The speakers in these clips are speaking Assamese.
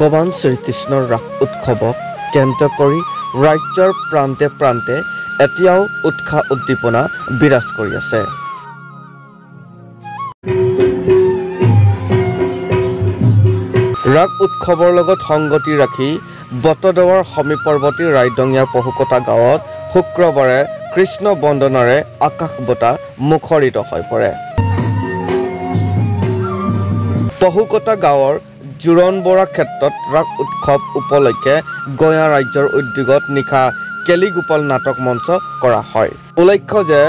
ভগৱান শ্ৰীকৃষ্ণৰ ৰাস উৎসৱক কেন্দ্ৰ কৰি ৰাজ্যৰ প্ৰান্তে প্ৰান্তে এতিয়াও উৎসাহ উদ্দীপনা বিৰাজ কৰি আছে। ৰাস উৎসৱৰ লগত সংগতি ৰাখি বটদ্ৰৱাৰ সমীপৱৰ্তী ৰাইডঙীয়া পহুকটা গাঁৱত শুক্ৰবাৰে কৃষ্ণ বন্দনাৰে আকাশ বঁটা মুখৰিত হৈ পৰে। পহুকটা গাঁৱৰ জোৰণ বৰা ক্ষেত্ৰত ৰাস উৎসৱ উপলক্ষে গঞা ৰাজ্যৰ উদ্যোগত নিশা কেলিগোপাল নাটক মঞ্চ কৰা হয়। উল্লেখ্য যে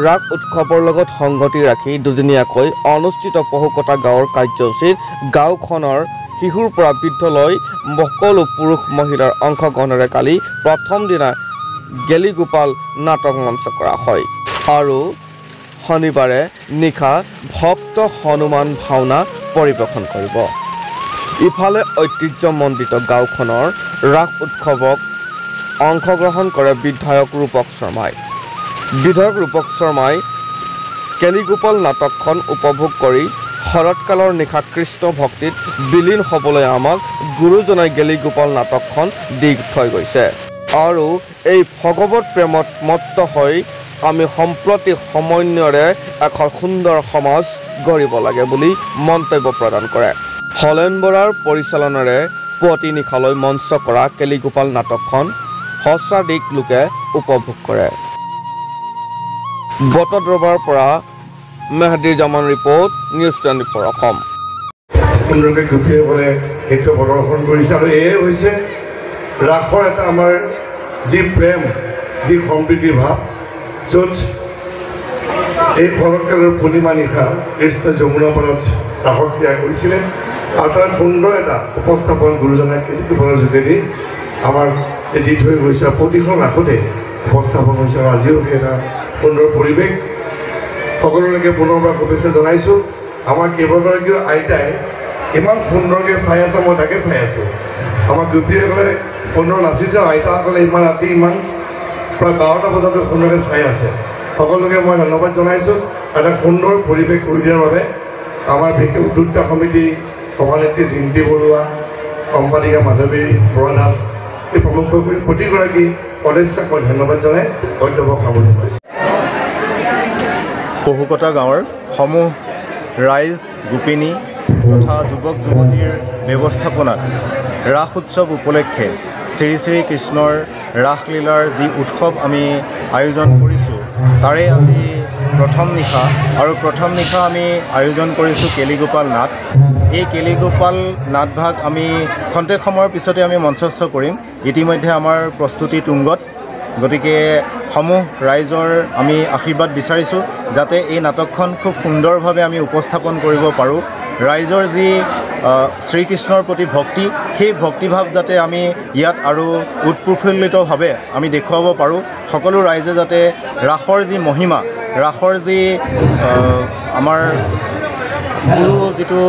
ৰাস উৎসৱৰ লগত সংগতি ৰাখি দুদিনীয়াকৈ অনুষ্ঠিত পহুকটা গাঁৱৰ কাৰ্যসূচীত গাঁওখনৰ শিশুৰ পৰা বৃদ্ধলৈ সকলো পুৰুষ মহিলাৰ অংশগ্ৰহণেৰে কালি প্ৰথম দিনা গেলিগোপাল নাটক মঞ্চ কৰা হয় আৰু শনিবাৰে নিশা ভক্ত হনুমান ভাওনা পৰিৱেশন কৰিব। ইফালে ঐতিহ্যমণ্ডিত গাঁওখনৰ ৰাস উৎসৱক অংশগ্ৰহণ কৰে বিধায়ক ৰূপক শৰ্মাই। বিধায়ক ৰূপক শৰ্মাই কেলিগোপাল নাটকখন উপভোগ কৰি শৰৎকালৰ নিশা কৃষ্ণ ভক্তিত বিলীন হ'বলৈ আমাক গুৰুজনাই গেলিগোপাল নাটকখন দি থৈ গৈছে আৰু এই ভগৱত প্ৰেমত মত্ত হৈ আমি সম্প্ৰতি সমন্বয়েৰে এখন সুন্দৰ সমাজ গঢ়িব লাগে বুলি মন্তব্য প্ৰদান কৰে। হলেন বৰাৰ পৰিচালনাৰে পুৱতি নিশালৈ মঞ্চ কৰা কেলিগোপাল নাটকখন সহস্ৰাধিক লোকে উপভোগ কৰে। বটদ্ৰৱাৰ পৰা মেহদী জামান ৰিপৰ্ট, নিউজ 24 অসম। সুন্দৰকৈ গোপীসকলে নৃত্য প্ৰদৰ্শন কৰিছে আৰু এয়ে হৈছে ৰাসৰ এটা আমাৰ যি প্ৰেম, যি সম্প্ৰীতিৰ ভাৱ, য'ত এই শৰৎকালৰ পূৰ্ণিমা নিশা কৃষ্ণ যমুনা পাৰত ৰাসৰ ক্ৰিয়া কৰিছিলে আৰু তাৰ সুন্দৰ এটা উপস্থাপন গুৰুজনাই কেলিগোপালৰ যোগেদি আমাক দি থৈ গৈছে। প্ৰতিখন ৰাসতে উপস্থাপন হৈছে আৰু আজিও এটা সুন্দৰ পৰিৱেশ। সকলোলৈকে পুনৰবাৰ শুভেচ্ছা জনাইছোঁ। আমাৰ কেইবাগৰাকীও আইতাই ইমান সুন্দৰকৈ চাই আছে, মই তাকে চাই আছোঁ। আমাৰ গোপীসকলে সুন্দৰ নাচিছে, আইতাসকলে ইমান ৰাতি ইমান প্ৰায় 12টা বজাতে সুন্দৰকৈ চাই আছে। সকলোকে মই ধন্যবাদ জনাইছোঁ এটা সুন্দৰ পৰিৱেশ কৰি দিয়াৰ বাবে। আমাৰ বিশেষ উদ্যোক্তা সমিতি সভানেত্ৰী জিন্তি বৰুৱা, সম্পাদিকা মাধৱী বৰা দাস, এই প্ৰমুখ প্ৰতিগৰাকী সদস্যক মই ধন্যবাদ জনাই কৰ্তব্য সামৰণি কৰিছোঁ। পহুকটা গাঁৱৰ সমূহ ৰাইজ, গোপিনী তথা যুৱক যুৱতীৰ ব্যৱস্থাপনাত ৰাস উৎসৱ উপলক্ষে শ্ৰী শ্ৰী কৃষ্ণৰ ৰাসলীলাৰ যি উৎসৱ আমি আয়োজন কৰিছোঁ তাৰে আজি প্ৰথম নিশা আৰু প্ৰথম নিশা আমি আয়োজন কৰিছোঁ কেলিগোপাল নাট। এই কেলিগোপাল নাটভাগ আমি খন্তেক সময়ৰ পিছতে আমি মঞ্চস্থ কৰিম। ইতিমধ্যে আমাৰ প্ৰস্তুতি তুংগত, গতিকে সমূহ ৰাইজৰ আমি আশীৰ্বাদ বিচাৰিছোঁ যাতে এই নাটকখন খুব সুন্দৰভাৱে আমি উপস্থাপন কৰিব পাৰোঁ। ৰাইজৰ যি শ্ৰীকৃষ্ণৰ প্ৰতি ভক্তি, সেই ভক্তিভাৱ যাতে আমি ইয়াত আৰু উৎপ্ৰফুল্লিতভাৱে আমি দেখুৱাব পাৰোঁ। সকলো ৰাইজে যাতে ৰাসৰ যি মহিমা, ৰাসৰ যি আমাৰ গুৰু যিটো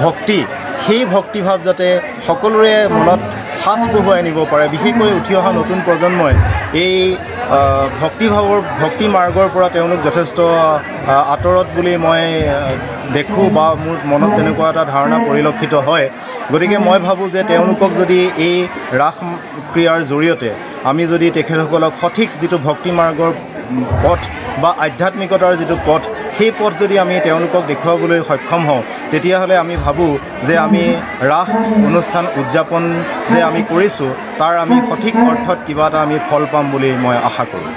ভক্তি, সেই ভক্তিভাৱ যাতে সকলোৰে মনত সাঁচ বহুৱাই নিব পাৰে। বিশেষকৈ উঠি অহা নতুন প্ৰজন্মই এই ভক্তিভাৱৰ ভক্তি মাৰ্গৰ পৰা তেওঁলোক যথেষ্ট আঁতৰত বুলি মই দেখোঁ বা মোৰ মনত তেনেকুৱা এটা ধাৰণা পৰিলক্ষিত হয়। গতিকে মই ভাবোঁ যে তেওঁলোকক যদি এই ৰাস ক্ৰিয়াৰ জৰিয়তে আমি যদি তেখেতসকলক সঠিক যিটো ভক্তি মাৰ্গৰ পথ বা আধ্যাত্মিকতাৰ যিটো পথ, সেই পথ যদি আমি তেওঁলোকক দেখুৱাবলৈ সক্ষম হওঁ, তেতিয়াহ'লে আমি ভাবোঁ যে আমি ৰাস অনুষ্ঠান উদযাপন যে আমি কৰিছোঁ তাৰ আমি সঠিক অৰ্থত কিবা এটা আমি ফল পাম বুলি মই আশা কৰোঁ।